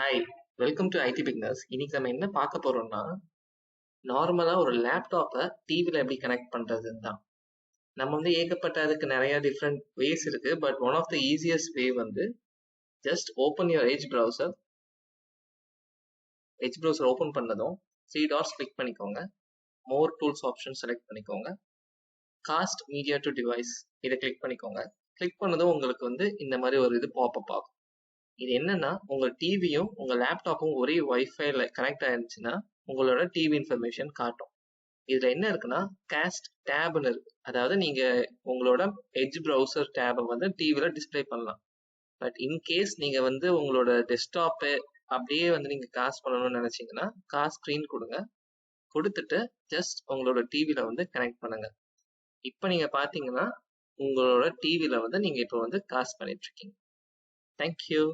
Hi, welcome to IT பிக்னஸ். இன்னைக்கு நம்ம என்ன பார்க்க போறோம்னா, நார்மலா ஒரு லேப்டாப்பை டிவியில் எப்படி கனெக்ட் பண்றதுன்னு தான். நம்ம ஏகப்பட்ட அதுக்கு நிறைய டிஃப்ரெண்ட் வேஸ் இருக்கு. But one of the easiest way just open your Edge browser. Edge browser open பண்ணதும் 3 டாட்ஸ் கிளிக் பண்ணிக்கோங்க. மோர் டூல்ஸ் ஆப்ஷன் செலக்ட் பண்ணிக்கோங்க. காஸ்ட் மீடியா டு டிவைஸ் இதை கிளிக் பண்ணிக்கோங்க. கிளிக் பண்ணதும் உங்களுக்கு இந்த மாதிரி ஒரு இது பாப்அப் ஆகும். இது என்னன்னா, உங்க டிவியும் உங்க லேப்டாப்பும் ஒரே வைஃபைல கனெக்ட் ஆயிருந்துச்சுன்னா உங்களோட டிவி இன்ஃபர்மேஷன் காட்டும். இதுல என்ன இருக்குன்னா, காஸ்ட் டேப்னு இருக்கு. அதாவது நீங்க உங்களோட எட்ஜ் ப்ரௌசர் டேபை டிவில டிஸ்பிளே பண்ணலாம். பட் இன்கேஸ் நீங்க உங்களோட டெஸ்க்டாப்பு அப்படியே நீங்க காஸ்ட் பண்ணணும்னு நினைச்சீங்கன்னா, காஸ்ட் ஸ்கிரீன் கொடுங்க. கொடுத்துட்டு ஜஸ்ட் உங்களோட டிவில கனெக்ட் பண்ணுங்க. இப்போ நீங்க பாத்தீங்கன்னா உங்களோட டிவில நீங்க இப்போ காஸ்ட் பண்ணிட்டு இருக்கீங்க. தேங்க்யூ.